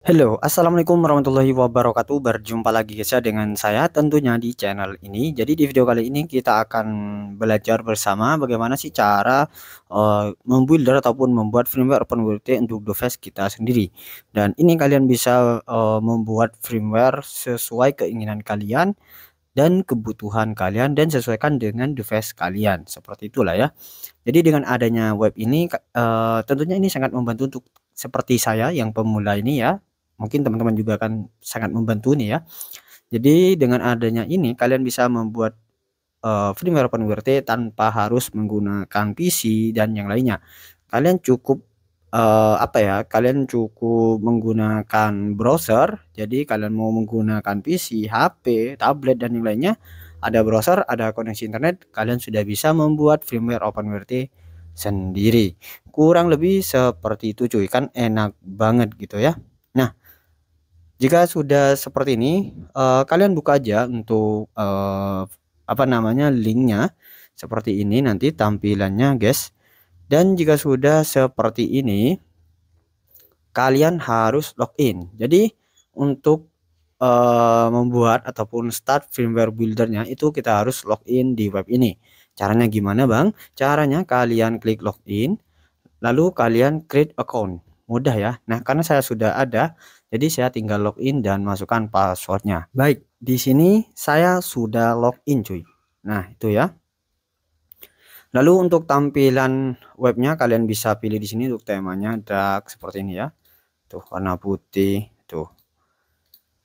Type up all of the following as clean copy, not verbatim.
Halo, assalamualaikum warahmatullahi wabarakatuh. Berjumpa lagi guys ya dengan saya tentunya di channel ini. Jadi di video kali ini kita akan belajar bersama bagaimana sih cara membuilder ataupun membuat firmware OpenWRT untuk device kita sendiri. Dan ini kalian bisa membuat firmware sesuai keinginan kalian dan kebutuhan kalian dan sesuaikan dengan device kalian. Seperti itulah ya. Jadi dengan adanya web ini tentunya ini sangat membantu untuk seperti saya yang pemula ini ya. Mungkin teman-teman juga akan sangat membantu nih ya. Jadi dengan adanya ini kalian bisa membuat firmware OpenWRT tanpa harus menggunakan PC dan yang lainnya. Kalian cukup apa ya? Kalian cukup menggunakan browser. Jadi kalian mau menggunakan PC, HP, tablet dan yang lainnya, ada browser, ada koneksi internet, kalian sudah bisa membuat firmware OpenWRT sendiri. Kurang lebih seperti itu cuy, kan enak banget gitu ya. Nah, jika sudah seperti ini, kalian buka aja untuk apa namanya linknya seperti ini nanti tampilannya guys. Dan jika sudah seperti ini, kalian harus login. Jadi untuk membuat ataupun start firmware buildernya itu kita harus login di web ini. Caranya gimana bang? Caranya kalian klik login, lalu kalian create account. Mudah ya. Nah, karena saya sudah ada, jadi saya tinggal login dan masukkan passwordnya. Baik, di sini saya sudah login cuy. Nah, itu ya. Lalu untuk tampilan webnya kalian bisa pilih di sini untuk temanya dark seperti ini ya. Tuh warna putih tuh.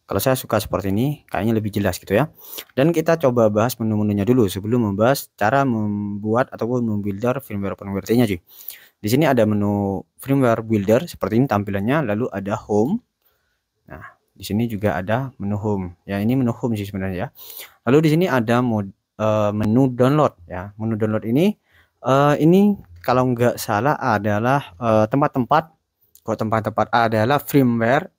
Kalau saya suka seperti ini, kayaknya lebih jelas gitu ya. Dan kita coba bahas menu-menunya dulu sebelum membahas cara membuat ataupun membuilder firmware OpenWRT-nya cuy. Di sini ada menu firmware builder seperti ini tampilannya, lalu ada home. Nah, di sini juga ada menu home. Ya, ini menu home sih sebenarnya ya. Lalu di sini ada menu download ya. Menu download ini kalau nggak salah adalah tempat-tempat tempat-tempat adalah firmware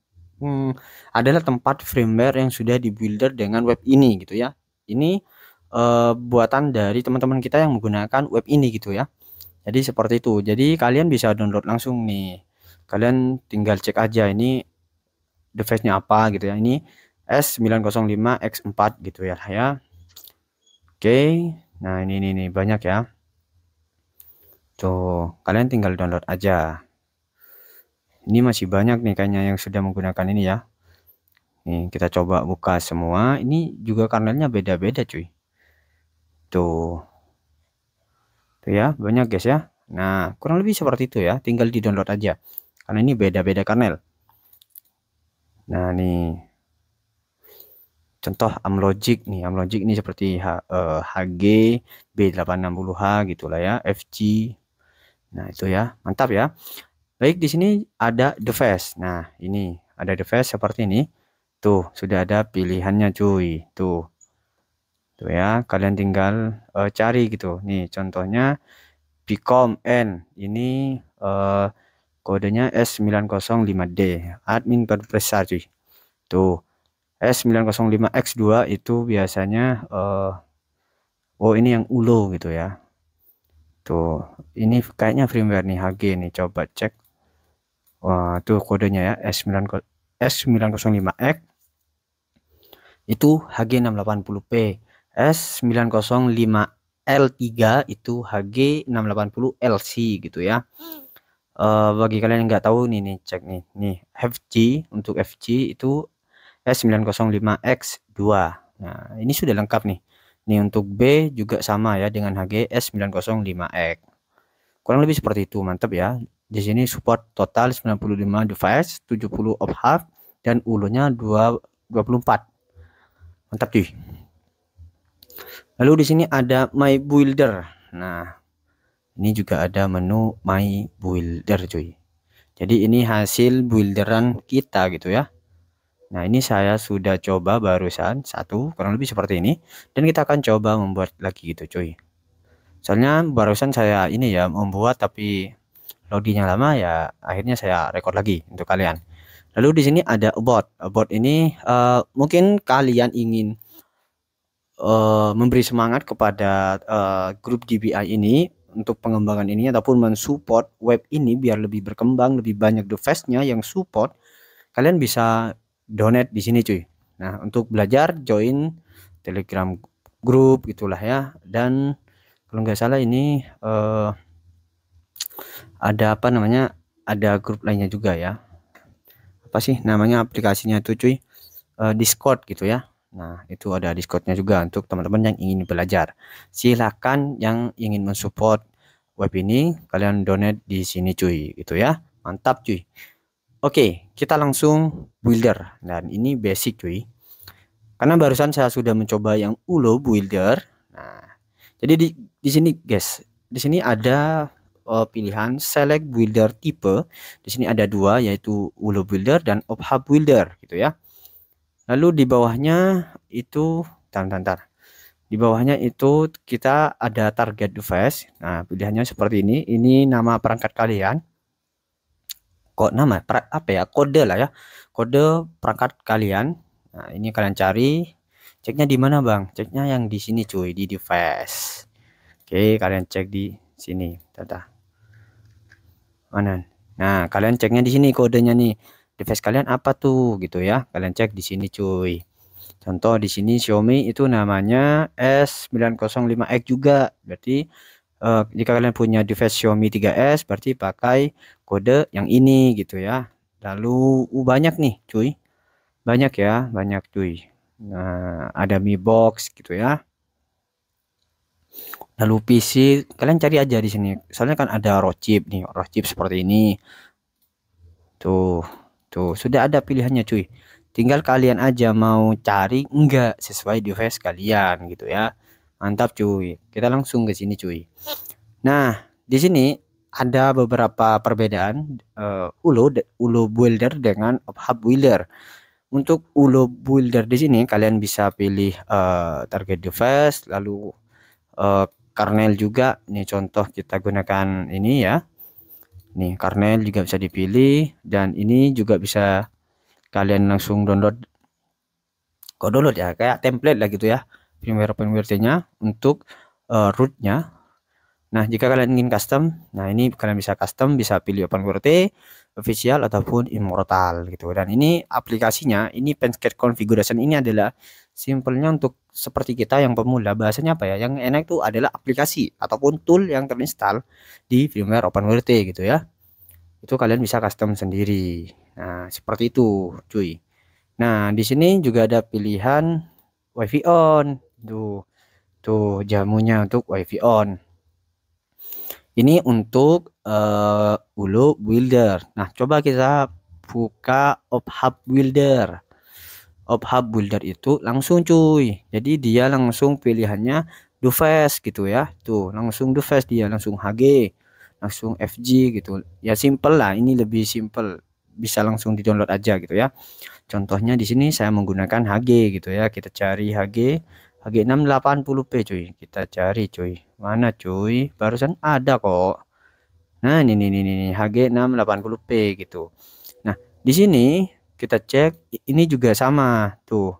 adalah tempat firmware yang sudah di builder dengan web ini gitu ya. Ini buatan dari teman-teman kita yang menggunakan web ini gitu ya. Jadi seperti itu. Jadi kalian bisa download langsung nih. Kalian tinggal cek aja ini device-nya apa gitu ya. Ini S905X4 gitu ya Oke. Nah, ini banyak ya. Tuh, kalian tinggal download aja. Ini masih banyak nih kayaknya yang sudah menggunakan ini ya. Nih, kita coba buka semua. Ini juga kernelnya beda-beda cuy. Tuh. Tuh ya, banyak guys ya. Nah, kurang lebih seperti itu ya. Tinggal di-download aja. Karena ini beda-beda kernel. Nah, nih. Contoh Amlogic nih. Amlogic ini seperti HG B860H gitulah ya, FG. Nah, itu ya. Mantap ya. Baik, di sini ada device. Nah, ini ada device seperti ini. Tuh, sudah ada pilihannya cuy. Tuh. Tuh ya, kalian tinggal cari gitu. Nih, contohnya Bcom N. Ini kodenya S905D. Admin berprestasi cuy. Tuh, S905X2 itu biasanya oh ini yang ULO gitu ya. Tuh, ini kayaknya firmware nih HG nih. Coba cek. Wah, tuh kodenya ya S905X itu HG680P. S905L3 itu HG680LC gitu ya. Bagi kalian yang nggak tahu nih cek nih FG untuk FG itu S905X2. Nah, ini sudah lengkap nih. Nih untuk B juga sama ya dengan HG S905X. Kurang lebih seperti itu, mantap ya. Di sini support total 95 device, 70 of half dan ULO-nya 24. Mantap cuy. Lalu di sini ada My Builder. Nah, ini juga ada menu My Builder cuy. Jadi ini hasil builderan kita gitu ya. Nah, ini saya sudah coba barusan satu kurang lebih seperti ini dan kita akan coba membuat lagi gitu cuy. Soalnya barusan saya ini ya membuat tapi loadingnya lama ya akhirnya saya record lagi untuk kalian. Lalu di sini ada about ini mungkin kalian ingin memberi semangat kepada grup DBI ini untuk pengembangan ini ataupun mensupport web ini biar lebih berkembang, lebih banyak device-nya yang support. kalian bisa donate di sini cuy. Nah, untuk belajar join Telegram grup gitulah ya. Dan kalau nggak salah ini ada apa namanya? Ada grup lainnya juga ya. Apa sih namanya aplikasinya tuh cuy? Discord gitu ya. Nah, itu ada Discordnya juga untuk teman-teman yang ingin belajar. Silahkan yang ingin mensupport web ini, kalian donate di sini cuy, gitu ya. Mantap cuy. Oke, kita langsung builder. Dan ini basic cuy. Karena barusan saya sudah mencoba yang ULO builder. Nah, jadi di sini guys, di sini ada pilihan select builder tipe. Di sini ada dua, yaitu ULO builder dan OPHAB builder gitu ya. Lalu di bawahnya itu tar. Di bawahnya itu kita ada target device. Nah, pilihannya seperti ini. Ini nama perangkat kalian. Kok nama apa ya? Kode lah ya. Kode perangkat kalian. Nah, ini kalian cari. Ceknya di mana, Bang? Ceknya yang di sini cuy, di device. Oke, kalian cek di sini. Tata. Mana? Nah, kalian ceknya di sini kodenya nih. Device kalian apa tuh gitu ya. Kalian cek di sini cuy. Contoh di sini Xiaomi itu namanya S905X juga. Berarti jika kalian punya device Xiaomi 3S berarti pakai kode yang ini gitu ya. Lalu banyak nih cuy. Banyak ya, banyak cuy. Nah, ada Mi Box gitu ya. Lalu PC kalian cari aja di sini. Soalnya kan ada raw chip nih, raw chip seperti ini. Tuh, sudah ada pilihannya cuy. Tinggal kalian aja mau cari enggak sesuai device kalian gitu ya. Mantap cuy. Kita langsung ke sini cuy. Nah, di sini ada beberapa perbedaan ULO builder dengan OPHAB builder. Untuk ULO builder di sini kalian bisa pilih target device, lalu kernel juga. Ini contoh kita gunakan ini ya. Nih, kernel juga bisa dipilih dan ini juga bisa kalian langsung download. Kok download ya, kayak template lah gitu ya. Firmware-nya untuk rootnya. Nah, jika kalian ingin custom, nah ini kalian bisa custom, bisa pilih OpenWRT, official ataupun immortal gitu. Dan ini aplikasinya, ini Pancake configuration ini adalah simpelnya untuk seperti kita yang pemula, bahasanya apa ya? Yang enak itu adalah aplikasi ataupun tool yang terinstall di firmware OpenWRT gitu ya. Itu kalian bisa custom sendiri. Nah, seperti itu, cuy. Nah, di sini juga ada pilihan WiFi on. Tuh jamunya untuk WiFi on. Ini untuk ULO builder. Nah, coba kita buka OPHAB builder. OPHAB builder itu langsung cuy. Jadi dia langsung pilihannya device gitu ya. Tuh, langsung device dia langsung HG, langsung FG gitu. Ya simple lah, ini lebih simple. Bisa langsung di-download aja gitu ya. Contohnya di sini saya menggunakan HG gitu ya. Kita cari HG 680p cuy. Kita cari cuy. Mana cuy? Barusan ada kok. Nah, ini HG 680p gitu. Nah, di sini kita cek ini juga sama tuh.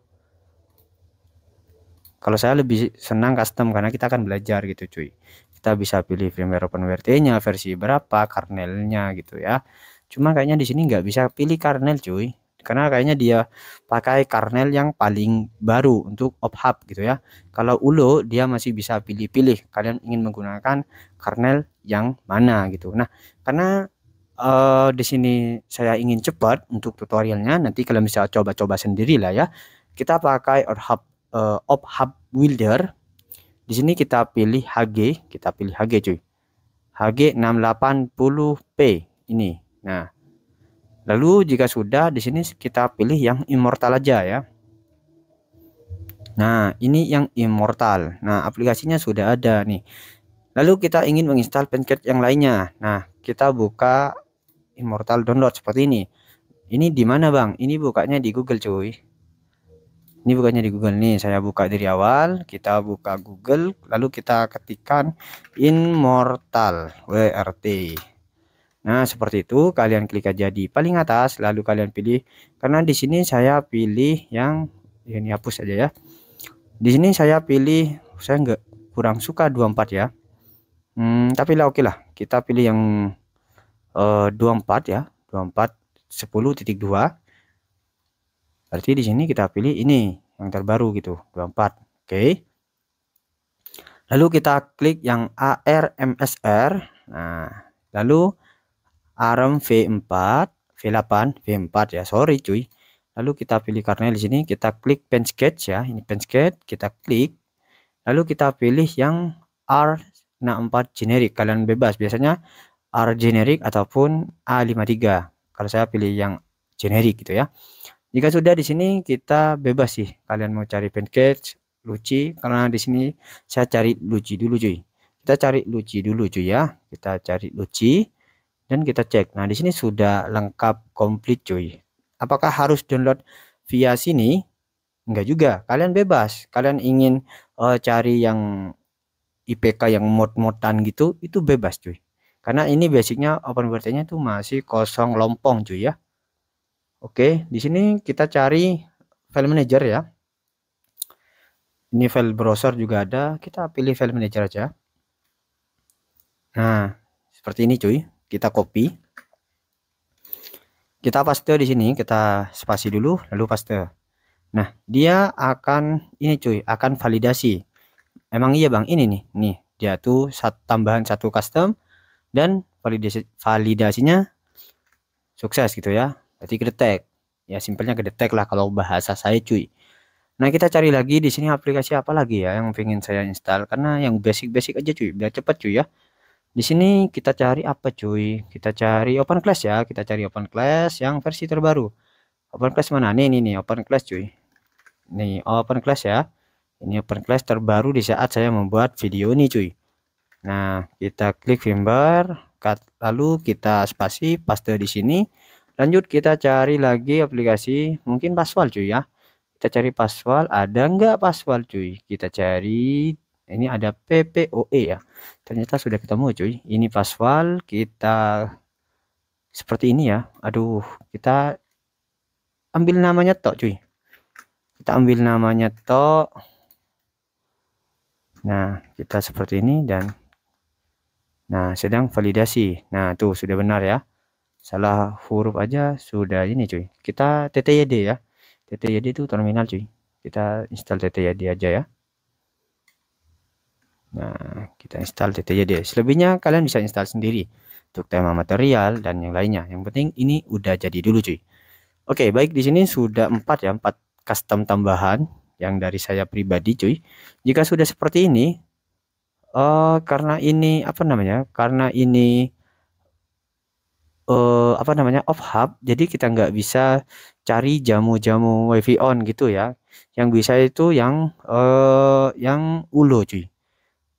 Kalau saya lebih senang custom karena kita akan belajar gitu cuy. Kita bisa pilih firmware OpenWRT-nya versi berapa, kernelnya gitu ya. Cuma kayaknya di sini nggak bisa pilih kernel cuy. Karena kayaknya dia pakai kernel yang paling baru untuk OPHAB gitu ya. Kalau ULO dia masih bisa pilih-pilih. Kalian ingin menggunakan kernel yang mana gitu. Nah, karena di sini saya ingin cepat untuk tutorialnya, nanti kalian bisa coba-coba sendiri lah ya. Kita pakai OPHAB builder. Di sini kita pilih HG, cuy. HG 680p ini. Nah, lalu jika sudah di sini kita pilih yang immortal aja ya. Nah, ini yang immortal. Nah, aplikasinya sudah ada nih. Lalu kita ingin menginstal Pancake yang lainnya. Nah, kita buka immortal download seperti ini. Ini di mana, Bang? Ini bukanya di Google, cuy. Ini bukannya di Google nih. Saya buka dari awal. Kita buka Google, lalu kita ketikkan immortal WRT. Nah, seperti itu. Kalian klik aja di paling atas, lalu kalian pilih. Karena di sini saya pilih yang ini, hapus aja ya. Di sini saya pilih, saya nggak kurang suka 24 ya. Tapi lah oke lah. Kita pilih yang 24 ya. 24 10.2. Berarti di sini kita pilih ini yang terbaru gitu, 24. Oke. Lalu kita klik yang ARMSR. Nah, lalu ARM V4, V8, V4 ya. Sorry cuy. Lalu kita pilih karena di sini kita klik pen sketch ya. Ini pen sketch, kita klik. Lalu kita pilih yang R64 generic. Kalian bebas. Biasanya R generic ataupun A53. Kalau saya pilih yang generic gitu ya. Jika sudah di sini kita bebas sih. Kalian mau cari pen sketch, Luci, karena di sini saya cari Luci dulu cuy. Kita cari Luci dulu cuy ya. Kita cari Luci dan kita cek. Nah, di sini sudah lengkap komplit cuy. Apakah harus download via sini? Enggak juga. Kalian bebas. Kalian ingin cari yang IPK yang mod-modan gitu, itu bebas cuy. Karena ini basicnya OpenWRT-nya itu masih kosong lompong cuy ya. Oke, di sini kita cari file manager ya. Ini file browser juga ada. Kita pilih file manager aja. Nah, seperti ini cuy. Kita copy. Kita paste di sini. Kita spasi dulu, lalu paste. Nah, dia akan ini cuy, akan validasi. Emang iya bang, ini nih, dia tuh tambahan satu custom dan validasinya sukses gitu ya. Berarti kedetek. Ya simpelnya kedetek lah kalau bahasa saya cuy. Nah, kita cari lagi di sini aplikasi apa lagi ya yang pengen saya install, karena yang basic-basic aja cuy, biar cepet cuy ya. Di sini kita cari apa cuy? Kita cari OpenClass ya, kita cari OpenClass yang versi terbaru. OpenClass mana? Nih OpenClass cuy. Nih OpenClass ya. Ini OpenClass terbaru di saat saya membuat video ini cuy. Nah, kita klik firmware, lalu kita spasi paste di sini. Lanjut kita cari lagi aplikasi, mungkin Paswal cuy ya. Kita cari Paswal, ada nggak Paswal cuy? Kita cari, ini ada PPOE ya. Ternyata sudah ketemu cuy. Ini Paswal, kita seperti ini ya. Aduh, kita ambil namanya tok cuy. Kita ambil namanya tok. Nah, kita seperti ini dan nah, sedang validasi. Nah, tuh sudah benar ya. Salah huruf aja sudah ini cuy. Kita TTYD ya. TTYD itu terminal cuy. Kita install TTYD aja ya. Nah, kita install TTYD. Selebihnya kalian bisa install sendiri untuk tema material dan yang lainnya. Yang penting ini udah jadi dulu cuy. Oke, baik, di sini sudah 4 ya, 4 custom tambahan yang dari saya pribadi cuy. Jika sudah seperti ini, karena ini apa namanya? Karena ini apa namanya, off hub, jadi kita nggak bisa cari jamu-jamu wifi on gitu ya. Yang bisa itu yang ulo cuy.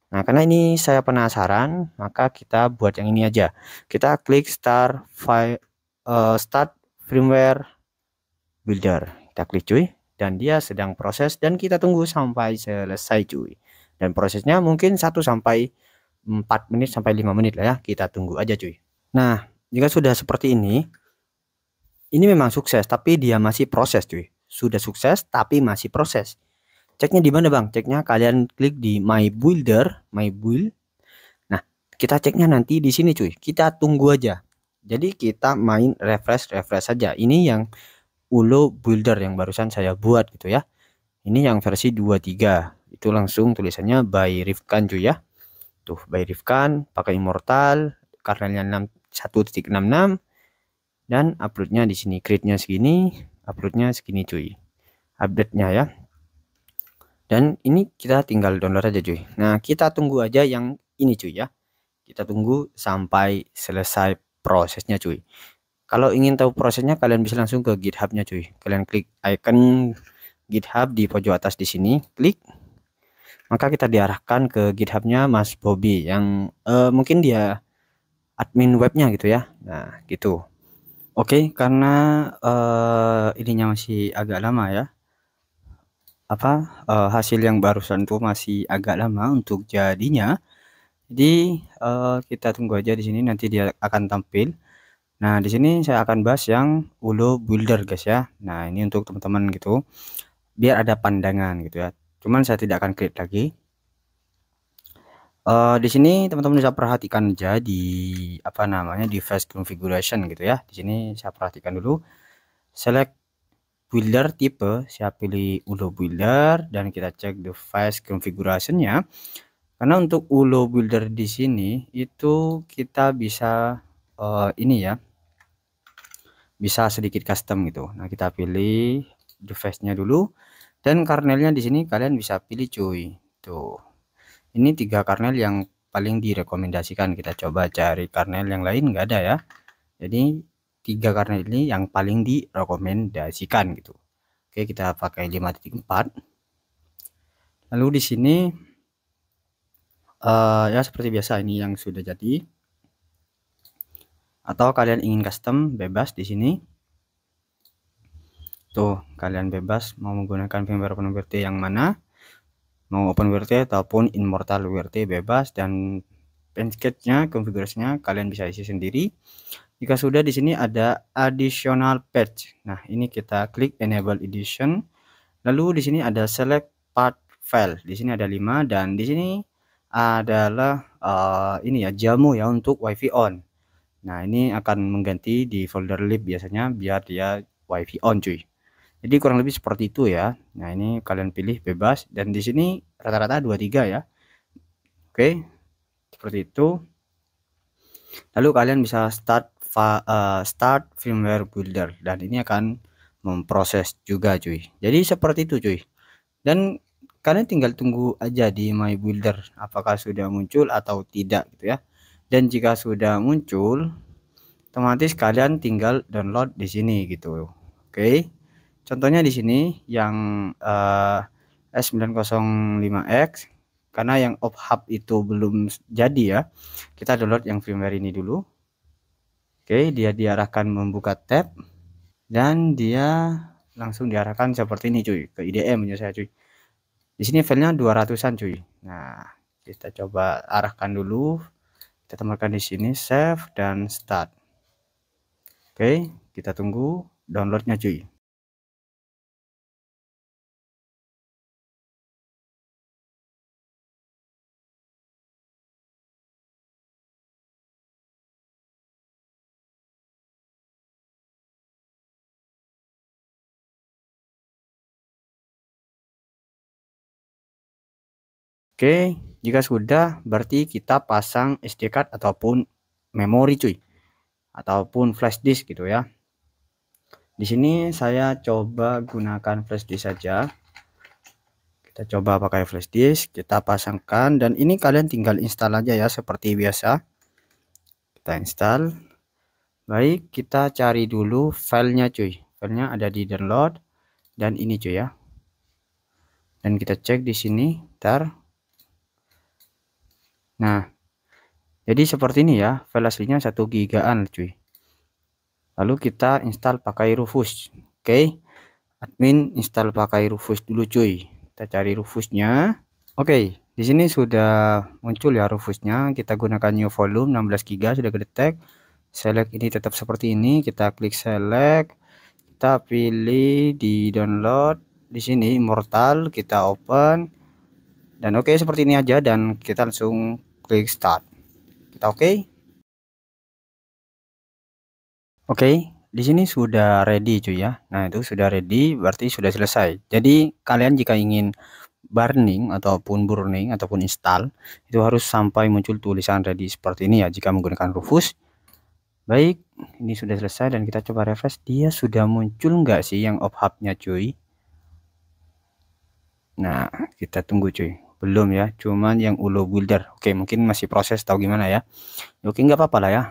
Nah, karena ini saya penasaran, maka kita buat yang ini aja. Kita klik start firmware builder. Kita klik cuy, dan dia sedang proses dan kita tunggu sampai selesai cuy. Dan prosesnya mungkin 1 sampai 4 menit sampai 5 menit lah ya. Kita tunggu aja cuy. Nah, jika sudah seperti ini memang sukses, tapi dia masih proses cuy. Sudah sukses, tapi masih proses. Ceknya di mana bang? Ceknya kalian klik di My Builder, My Build. Nah, kita ceknya nanti di sini cuy. Kita tunggu aja. Jadi kita main refresh saja. Ini yang Ulo Builder yang barusan saya buat gitu ya. Ini yang versi 23. Itu langsung tulisannya by Rifkan cuy ya. Tuh, by Rifkan, pakai Immortal, kernelnya 1.66 dan uploadnya di sini, create-nya segini, uploadnya segini cuy, update-nya ya. Dan ini kita tinggal download aja cuy. Nah, kita tunggu aja yang ini cuy ya. Kita tunggu sampai selesai prosesnya cuy. Kalau ingin tahu prosesnya, kalian bisa langsung ke GitHub-nya cuy. Kalian klik icon GitHub di pojok atas di sini, klik. Maka kita diarahkan ke GitHub-nya Mas Bobby yang mungkin dia admin webnya gitu ya. Nah, gitu. Oke, karena ininya masih agak lama ya. Hasil yang barusan tuh masih agak lama untuk jadinya. Jadi kita tunggu aja di sini, nanti dia akan tampil. Nah, di sini saya akan bahas yang Ulo Builder guys ya. Nah, ini untuk teman-teman gitu. Biar ada pandangan gitu ya. Cuman saya tidak akan create lagi. Di sini teman-teman bisa perhatikan aja di apa namanya, device configuration gitu ya. Di sini saya perhatikan dulu, select builder tipe, saya pilih ULO builder dan kita cek device configuration-nya. Karena untuk ULO builder di sini itu kita bisa ini ya, bisa sedikit custom gitu. Nah, kita pilih device-nya dulu dan kernelnya di sini kalian bisa pilih cuy. Tuh. Ini 3 kernel yang paling direkomendasikan. Kita coba cari kernel yang lain, nggak ada ya. Jadi 3 kernel ini yang paling direkomendasikan gitu. Oke, kita pakai 5.4. Lalu di sini ya seperti biasa ini yang sudah jadi. Atau kalian ingin custom, bebas di sini. Tuh, kalian bebas mau menggunakan firmware OpenWrt yang mana, mau OpenWrt ataupun Immortal WRT bebas, dan package-nya, konfigurasinya kalian bisa isi sendiri. Jika sudah, di sini ada additional patch. Nah, ini kita klik enable edition. Lalu di sini ada select part file. Di sini ada 5 dan di sini adalah ini ya, jamu ya untuk WiFi on. Nah, ini akan mengganti di folder lib biasanya biar dia WiFi on cuy. Jadi kurang lebih seperti itu ya. Nah, ini kalian pilih bebas dan di sini rata-rata 23 ya. Oke. Seperti itu. Lalu kalian bisa start firmware builder dan ini akan memproses juga cuy. Jadi seperti itu cuy. Dan kalian tinggal tunggu aja di my builder apakah sudah muncul atau tidak gitu ya. Dan jika sudah muncul, otomatis kalian tinggal download di sini gitu. Oke. Contohnya di sini yang S905X, karena yang OPHub itu belum jadi ya. Kita download yang firmware ini dulu. Oke, dia diarahkan membuka tab dan dia langsung diarahkan seperti ini cuy, ke IDM punya saya cuy. Di sini filenya 200-an cuy. Nah, kita coba arahkan dulu. Kita temukan di sini save dan start. Oke, kita tunggu downloadnya cuy. Oke, jika sudah berarti kita pasang SD card ataupun memori cuy, ataupun flash disk gitu ya. Di sini saya coba gunakan flash disk saja. Kita coba pakai flash disk, kita pasangkan dan ini kalian tinggal install aja ya seperti biasa. Kita install. Baik, kita cari dulu filenya cuy. Filenya ada di download dan ini cuy ya. Dan kita cek di sini, ntar. Nah, jadi seperti ini ya, file aslinya 1 gigaan cuy. Lalu kita install pakai Rufus. Oke, admin install pakai Rufus dulu cuy. Kita cari Rufusnya. Oke, di sini sudah muncul ya Rufusnya. Kita gunakan new volume 16 GB sudah kedetek. Select ini tetap seperti ini. Kita klik select. Kita pilih di download. Di sini Immortal kita open. Dan oke, seperti ini aja dan kita langsung klik start. Kita oke. Oke, di sini sudah ready cuy ya. Nah, itu sudah ready berarti sudah selesai. Jadi kalian jika ingin burning ataupun install itu harus sampai muncul tulisan ready seperti ini ya jika menggunakan Rufus. Baik, ini sudah selesai dan kita coba refresh, dia sudah muncul nggak sih yang OPHub-nya cuy. Nah, kita tunggu cuy. Belum ya, cuman yang ULO builder. Oke, mungkin masih proses tahu gimana ya. Oke, nggak apa-apa lah ya.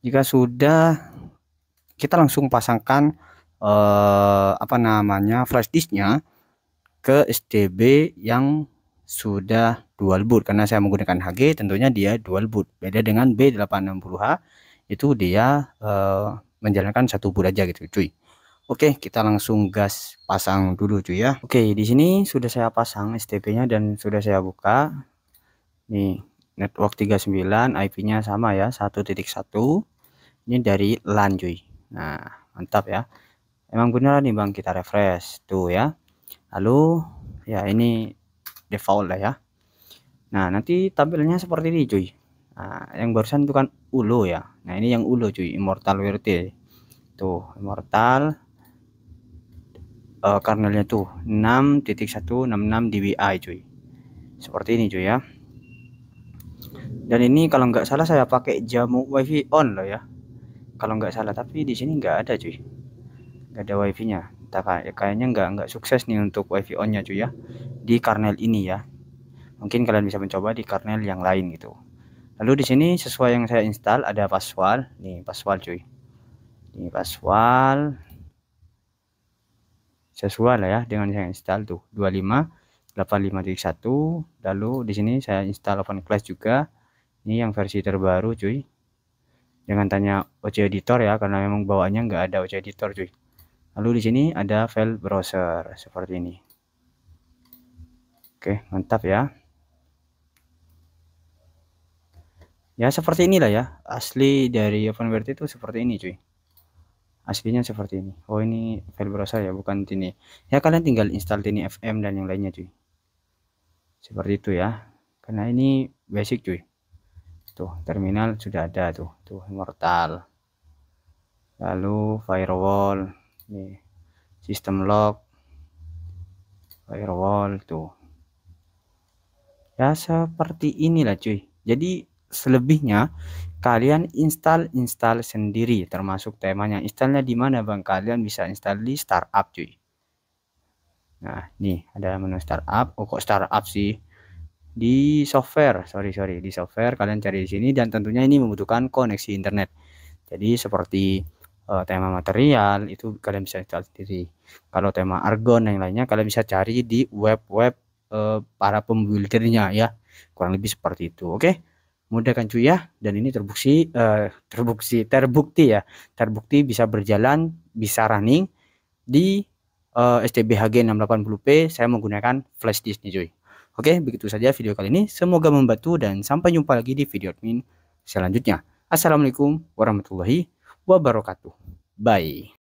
Jika sudah, kita langsung pasangkan apa namanya flash disknya ke STB yang sudah dual boot. Karena saya menggunakan HG, tentunya dia dual boot. Beda dengan B860H, itu dia menjalankan satu boot aja gitu cuy. Oke, kita langsung gas pasang dulu cuy ya. Oke, di sini sudah saya pasang STB-nya dan sudah saya buka. Nih, network 39, IP-nya sama ya, 1.1. Ini dari LAN cuy. Nah, mantap ya. Emang beneran nih Bang, kita refresh tuh ya. Lalu ya ini default lah ya. Nah, nanti tampilnya seperti ini cuy. Nah, yang barusan itu kan ULO ya. Nah, ini yang ULO cuy, Immortal WRT. Tuh, Immortal. kernelnya tuh 6.166 dbi cuy, seperti ini cuy ya. Dan ini kalau nggak salah saya pakai jamu wifi on loh ya, kalau nggak salah, tapi di sini nggak ada cuy, nggak ada wifi nya. Kayaknya nggak sukses nih untuk wifi on nya cuy ya di kernel ini ya. Mungkin kalian bisa mencoba di kernel yang lain gitu. Lalu di sini sesuai yang saya install ada paswal nih, paswal cuy, ini paswal sesuai lah ya dengan yang install tuh 2585.1. Lalu di sini saya install OpenClass juga, ini yang versi terbaru cuy. Jangan tanya OC editor ya, karena memang bawaannya nggak ada OC editor cuy. Lalu di sini ada file browser seperti ini. Oke, mantap ya. Ya seperti inilah ya, asli dari OpenWrt itu seperti ini cuy. Aslinya seperti ini. Oh ini file browser ya, bukan Tiny. Ya kalian tinggal install Tiny FM dan yang lainnya cuy. Seperti itu ya. Karena ini basic cuy. Tuh terminal sudah ada tuh, Immortal. Lalu firewall, nih sistem log, firewall tuh. Ya seperti inilah cuy. Jadi selebihnya kalian install sendiri, termasuk temanya. Installnya di mana bang? Kalian bisa install di startup cuy. Nah nih ada menu startup. Oh kok startup sih, di software, sorry di software kalian cari di sini. Dan tentunya ini membutuhkan koneksi internet. Jadi seperti tema material itu kalian bisa install sendiri. Kalau tema argon yang lainnya kalian bisa cari di web para pembuildernya ya, kurang lebih seperti itu. Oke, mudah kan cuy ya. Dan ini terbukti bisa berjalan, bisa running di STB-HG 680p. Saya menggunakan flash disk nih cuy. Oke, begitu saja video kali ini, semoga membantu dan sampai jumpa lagi di video admin selanjutnya. Assalamualaikum warahmatullahi wabarakatuh. Bye.